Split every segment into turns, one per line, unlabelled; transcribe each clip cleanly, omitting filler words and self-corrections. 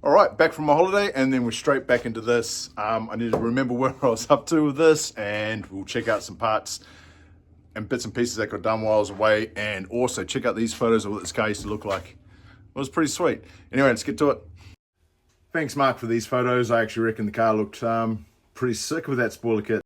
All right, back from my holiday, and then we're straight back into this. I need to remember where I was up to with this, and we'll check out some parts and bits and pieces that got done while I was away, and also check out these photos of what this car used to look like. It was pretty sweet. Anyway, let's get to it. Thanks, Mark, for these photos. I actually reckon the car looked pretty sick with that spoiler kit.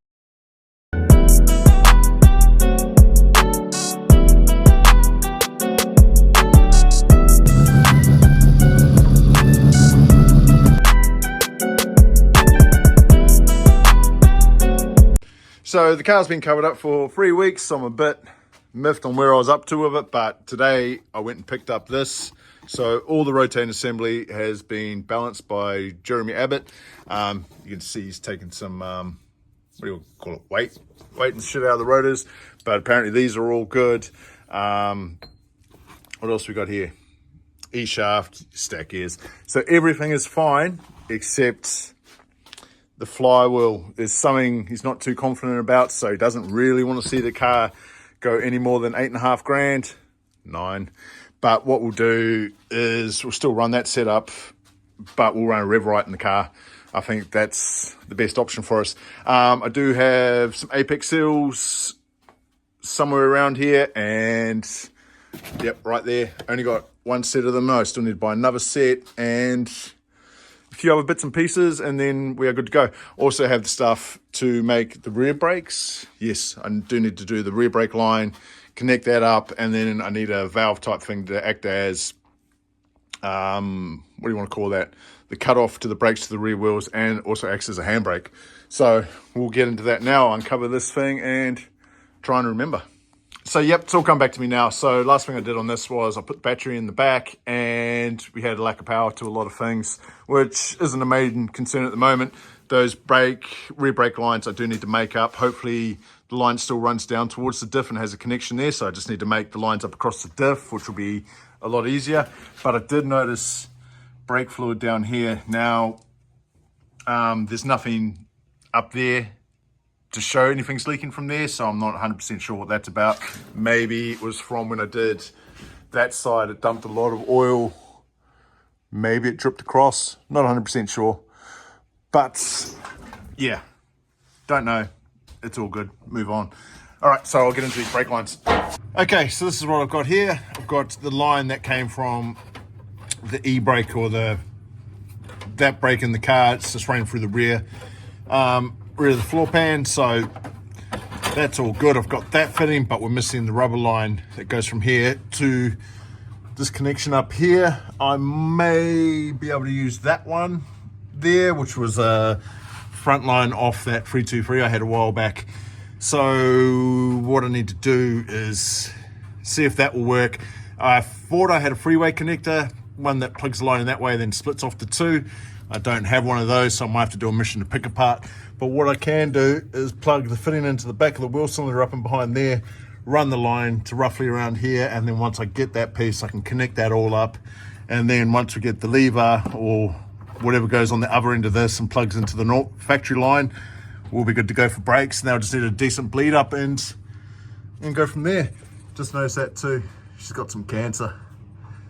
So the car's been covered up for 3 weeks, so I'm a bit miffed on where I was up to with it, but today I went and picked up this. So all the rotating assembly has been balanced by Jeremy Abbott. You can see he's taken some, what do you call it, weight and shit out of the rotors, but apparently these are all good. What else we got here? E-shaft, stack gears. So everything is fine, except the flywheel is something he's not too confident about, so he doesn't really want to see the car go any more than 8.5 grand, 9. But what we'll do is we'll still run that setup, but we'll run a rev right in the car. I think that's the best option for us. I do have some Apex seals somewhere around here, and yep, right there. Only got one set of them. I still need to buy another set, and a few other bits and pieces, and then we are good to go. Also have the stuff to make the rear brakes. Yes, I do need to do the rear brake line, connect that up, and then I need a valve type thing to act as, what do you want to call that? The cutoff to the brakes to the rear wheels, and also acts as a handbrake. So we'll get into that now, uncover this thing, and try and remember. So yep, it's all come back to me now. So last thing I did on this was I put the battery in the back, and we had a lack of power to a lot of things, which isn't a main concern at the moment. Those rear brake lines I do need to make up. Hopefully the line still runs down towards the diff and has a connection there, so I just need to make the lines up across the diff, which will be a lot easier. But I did notice brake fluid down here. Now, there's nothing up there to show anything's leaking from there, so I'm not 100% sure what that's about. Maybe it was from when I did that side, it dumped a lot of oil. Maybe it dripped across, not 100% sure. But yeah, don't know. It's all good, move on. All right, so I'll get into these brake lines. Okay, so this is what I've got here. I've got the line that came from the e-brake, or that brake in the car. It's just running through the rear of the floor pan, so that's all good. I've got that fitting, but we're missing the rubber line that goes from here to this connection up here. I may be able to use that one there, which was a front line off that 323 I had a while back. So what I need to do is see if that will work. I thought I had a freeway connector, one that plugs the line in that way, then splits off to two. I don't have one of those, so I might have to do a mission to pick apart. But what I can do is plug the fitting into the back of the wheel cylinder up and behind there, run the line to roughly around here, and then once I get that piece, I can connect that all up. And then once we get the lever or whatever goes on the other end of this and plugs into the factory line, we'll be good to go for brakes. Now I just need a decent bleed up and go from there. Just noticed that too. She's got some cancer.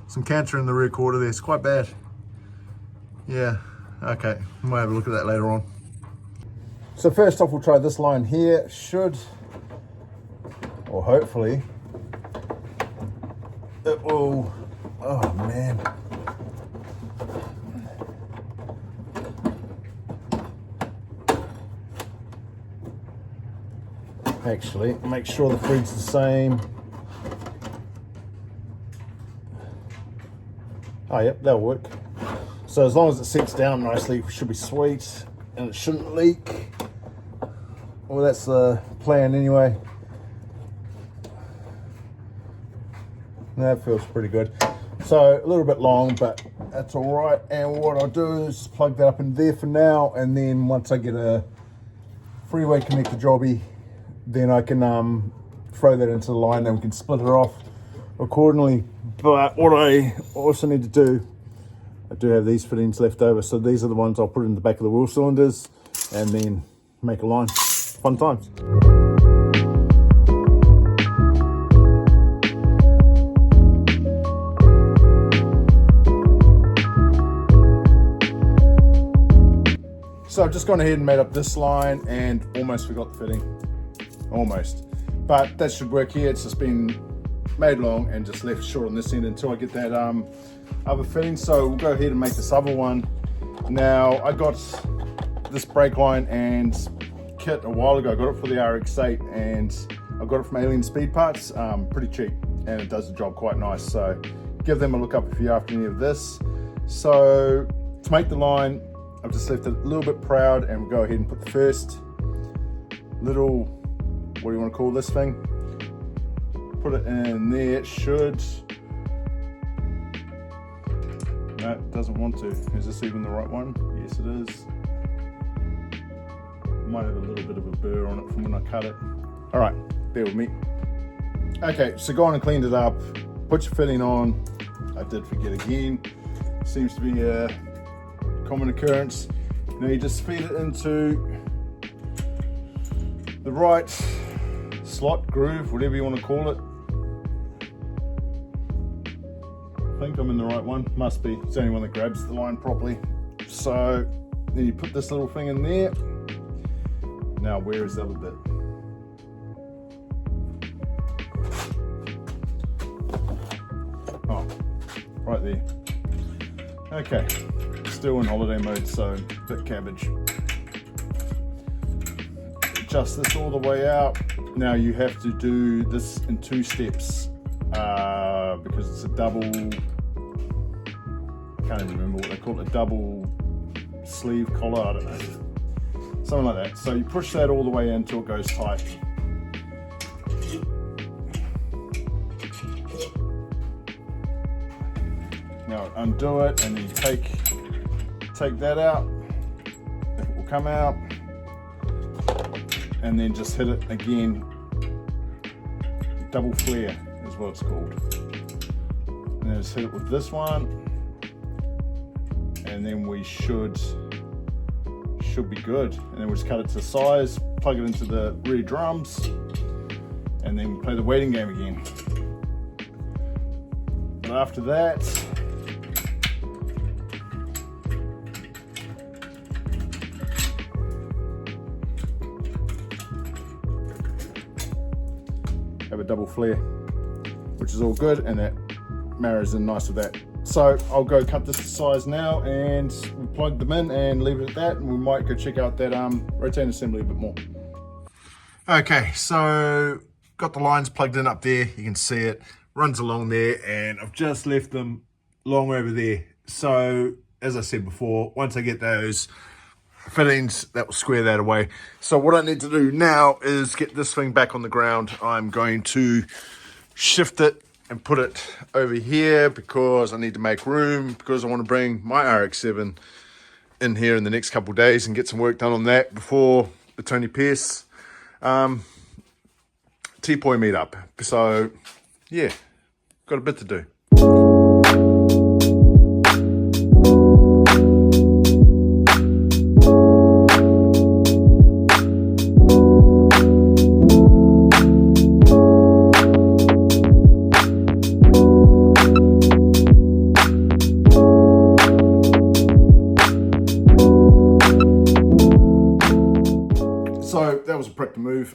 Some cancer in the rear quarter there. It's quite bad. Yeah, okay. We'll have a look at that later on. So first off, we'll try this line here. Should, or hopefully, it will, oh man. Actually, make sure the feed's the same. Oh yep, that'll work. So as long as it sets down nicely, it should be sweet, and it shouldn't leak. Well, that's the plan anyway. That feels pretty good. So a little bit long, but that's all right. And what I'll do is plug that up in there for now, and then once I get a freeway connector jobby, then I can throw that into the line, and we can split it off accordingly. But what I also need to do, I do have these fittings left over, so these are the ones I'll put in the back of the wheel cylinders and then make a line. Fun times. So I've just gone ahead and made up this line and almost forgot the fitting, almost. But that should work here. It's just been made long and just left short on this end until I get that other fitting. So we'll go ahead and make this other one. Now I got this brake line and kit a while ago. I got it for the Rx7 and I got it from Alien Speed Parts, pretty cheap, and it does the job quite nice. So give them a look up if you're after any of this. So to make the line, I've just left it a little bit proud, and we'll go ahead and put the first little, what do you want to call this thing? Put it in there. It should. No, it doesn't want to. Is this even the right one? Yes, it is. Might have a little bit of a burr on it from when I cut it. All right, bear with me. Okay, so go on and cleaned it up. Put your fitting on. I did forget again. Seems to be a common occurrence. Now you just feed it into the right slot, groove, whatever you want to call it. I think I'm in the right one. Must be. It's the only one that grabs the line properly. So then you put this little thing in there. Now where is the other bit? Oh, right there. Okay, still in holiday mode, so bit cabbage. Adjust this all the way out. Now you have to do this in 2 steps because it's a double, I can't even remember what they call it, a double sleeve collar, I don't know. Something like that. So you push that all the way in until it goes tight. Now undo it, and then you take that out. It will come out, and then just hit it again. Double flare is what it's called. And then just hit it with this one, and then we should be good. And then we'll just cut it to size, plug it into the rear drums, and then play the waiting game again. But after that, have a double flare, which is all good, and that marries in nice with that. So I'll go cut this to size now, and we'll plug them in and leave it at that, and we might go check out that rotating assembly a bit more. Okay, so got the lines plugged in up there. You can see it runs along there, and I've just left them long over there. So as I said before, once I get those fittings, that will square that away. So what I need to do now is get this thing back on the ground. I'm going to shift it and put it over here because I need to make room, because I want to bring my Rx7 in here in the next couple of days and get some work done on that before the Tony Pierce T-Poi meetup. So yeah, got a bit to do. So that was a prick to move.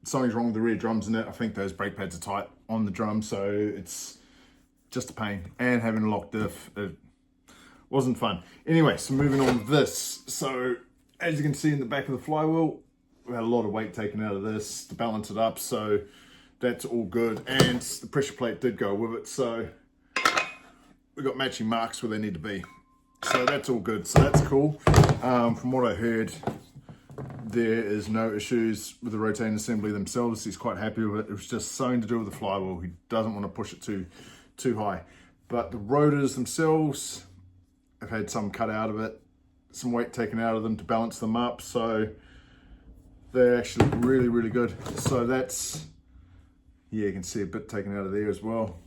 Something's wrong with the rear drums in it. I think those brake pads are tight on the drum, so it's just a pain. And having a locked diff, it wasn't fun. Anyway, so moving on with this. So as you can see in the back of the flywheel, we had a lot of weight taken out of this to balance it up, so that's all good. And the pressure plate did go with it, so we got matching marks where they need to be. So that's all good, so that's cool. From what I heard, there is no issues with the rotating assembly themselves. He's quite happy with it. It was just something to do with the flywheel. He doesn't want to push it too high. But the rotors themselves, I've had some cut out of it, some weight taken out of them to balance them up. So they're actually really, really good. So that's, yeah, you can see a bit taken out of there as well.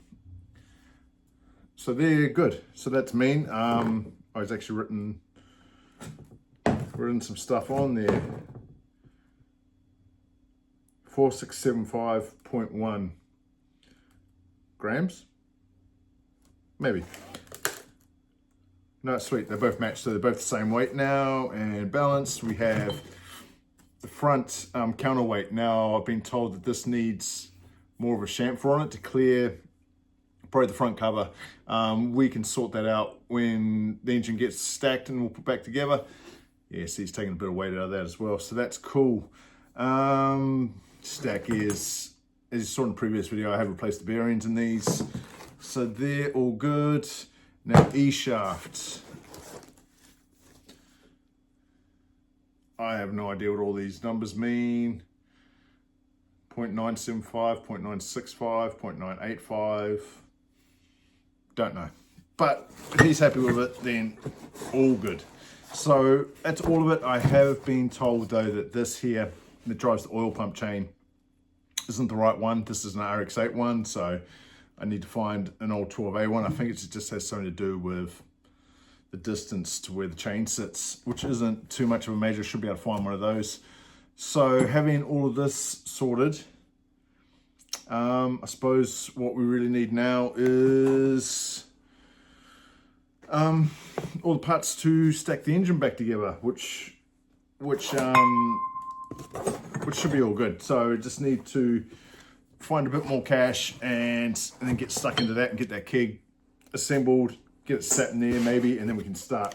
So they're good. So that's mean. I was actually written some stuff on there. 4675.1 grams, maybe. No, sweet, they both match, so they're both the same weight now and balanced. We have the front counterweight. Now, I've been told that this needs more of a chamfer on it to clear probably the front cover. We can sort that out when the engine gets stacked and we'll put back together. Yeah, see, he's taking a bit of weight out of that as well, so that's cool. Stack gears, as you saw in the previous video, I have replaced the bearings in these, so they're all good. Now, E-shaft. I have no idea what all these numbers mean. 0.975, 0.965, 0.985. Don't know. But if he's happy with it, then all good. So that's all of it. I have been told though that this here that drives the oil pump chain isn't the right one. This is an Rx7 one, so I need to find an old 12A one. I think it just has something to do with the distance to where the chain sits, which isn't too much of a major. Should be able to find one of those. So having all of this sorted, I suppose what we really need now is all the parts to stack the engine back together, which should be all good. So just need to find a bit more cash and then get stuck into that and get that keg assembled, get it sat in there maybe, and then we can start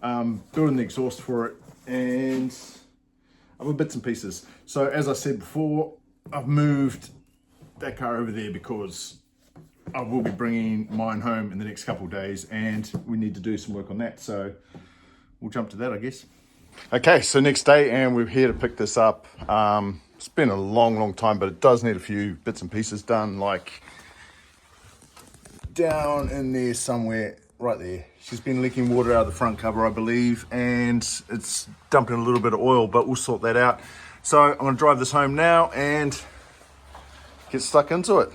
building the exhaust for it and other bits and pieces. So as I said before, I've moved that car over there because I will be bringing mine home in the next couple of days and we need to do some work on that. So we'll jump to that, I guess. Okay, so next day and we're here to pick this up. It's been a long time, but it does need a few bits and pieces done, like down in there somewhere, right there. She's been leaking water out of the front cover, I believe, and it's dumping a little bit of oil, but we'll sort that out. So I'm gonna drive this home now and get stuck into it.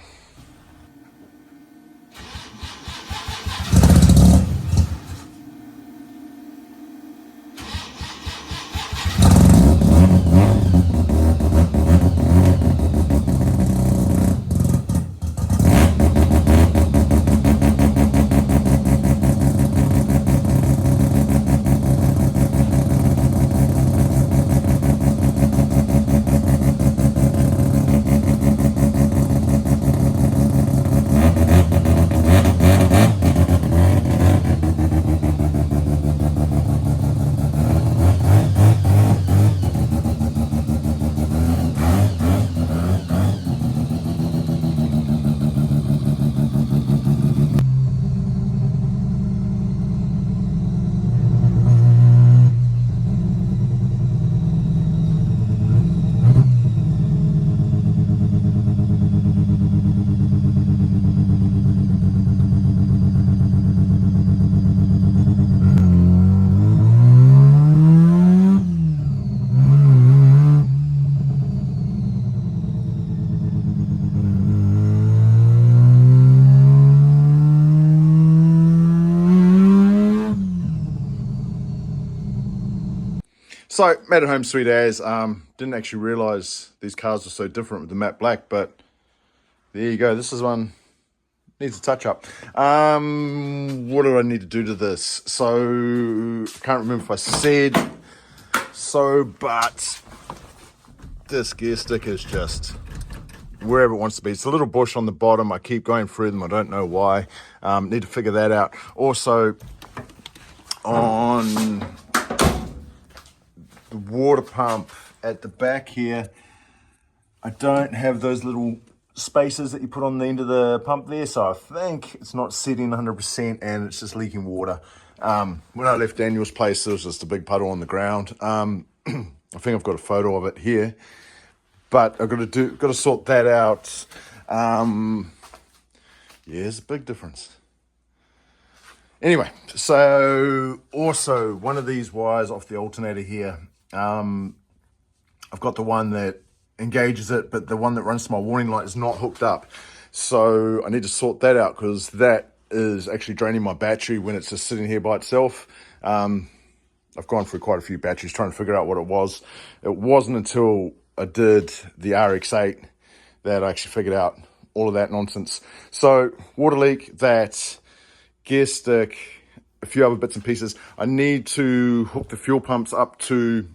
So, made it home sweet as. Didn't actually realize these cars were so different with the matte black, but there you go. This is one, needs a touch up. What do I need to do to this? So, I can't remember if I said so, but this gear stick is just wherever it wants to be. It's a little bush on the bottom. I keep going through them. I don't know why. Need to figure that out. Also, on the water pump at the back here, I don't have those little spaces that you put on the end of the pump there, so I think it's not setting 100% and it's just leaking water. When I left Daniel's place, there was just a big puddle on the ground. I think I've got a photo of it here, but I've got to sort that out. Yeah, there's a big difference. Anyway, so also one of these wires off the alternator here, I've got the one that engages it, but the one that runs to my warning light is not hooked up. So I need to sort that out because that is actually draining my battery when it's just sitting here by itself. I've gone through quite a few batteries trying to figure out what it was. It wasn't until I did the Rx7 that I actually figured out all of that nonsense. So water leak, that gear stick, a few other bits and pieces. I need to hook the fuel pumps up to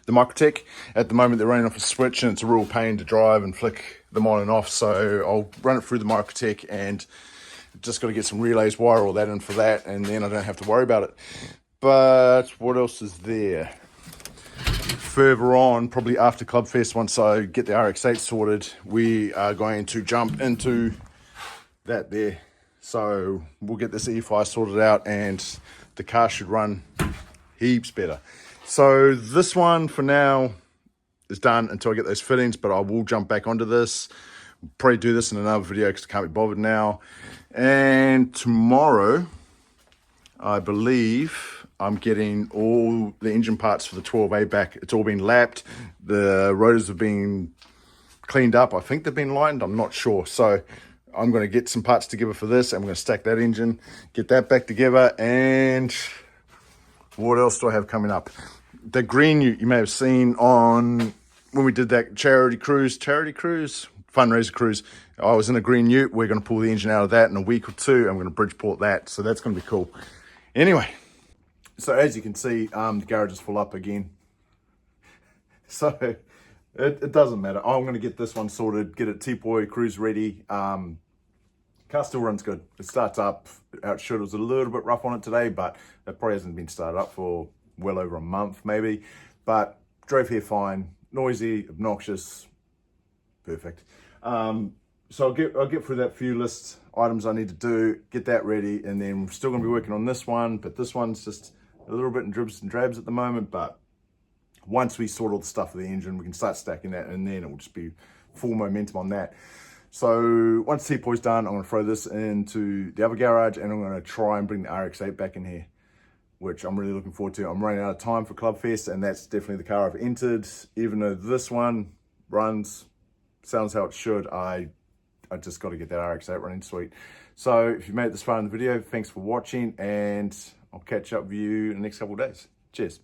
the Microtech. At the moment, they're running off a switch, and it's a real pain to drive and flick them on and off. So I'll run it through the Microtech, and just got to get some relays, wire all that in for that, and then I don't have to worry about it. But what else is there? Further on, probably after Clubfest, once I get the Rx7 sorted, we are going to jump into that there. So we'll get this EFI sorted out, and the car should run heaps better. So this one for now is done until I get those fittings, but I will jump back onto this. Probably do this in another video because I can't be bothered now. And tomorrow, I believe I'm getting all the engine parts for the 12A back. It's all been lapped. The rotors have been cleaned up. I think they've been lightened. I'm not sure. So I'm going to get some parts together for this. I'm going to stack that engine, get that back together. And what else do I have coming up? The green you may have seen on when we did that charity cruise, fundraiser cruise. I was in a green ute. We're going to pull the engine out of that in a week or two. I'm going to Bridgeport that. So that's going to be cool. Anyway. So as you can see, the garage is full up again. So it doesn't matter. I'm going to get this one sorted, get it T-Boy cruise ready. Car still runs good. It starts up. How it should. It was a little bit rough on it today, but it probably hasn't been started up for well over a month maybe. But drove here fine. Noisy, obnoxious, perfect. So I'll get through that few list items I need to do, get that ready, and then we're still going to be working on this one. But this one's just a little bit in dribs and drabs at the moment, but once we sort all the stuff for the engine, we can start stacking that, and then it will just be full momentum on that. So once T-Poy's done, I'm going to throw this into the other garage, and I'm going to try and bring the Rx7 back in here, which I'm really looking forward to. I'm running out of time for Clubfest, and that's definitely the car I've entered. Even though this one runs, sounds how it should, I just got to get that Rx7 running sweet. So if you made it this far in the video, thanks for watching, and I'll catch up with you in the next couple of days. Cheers.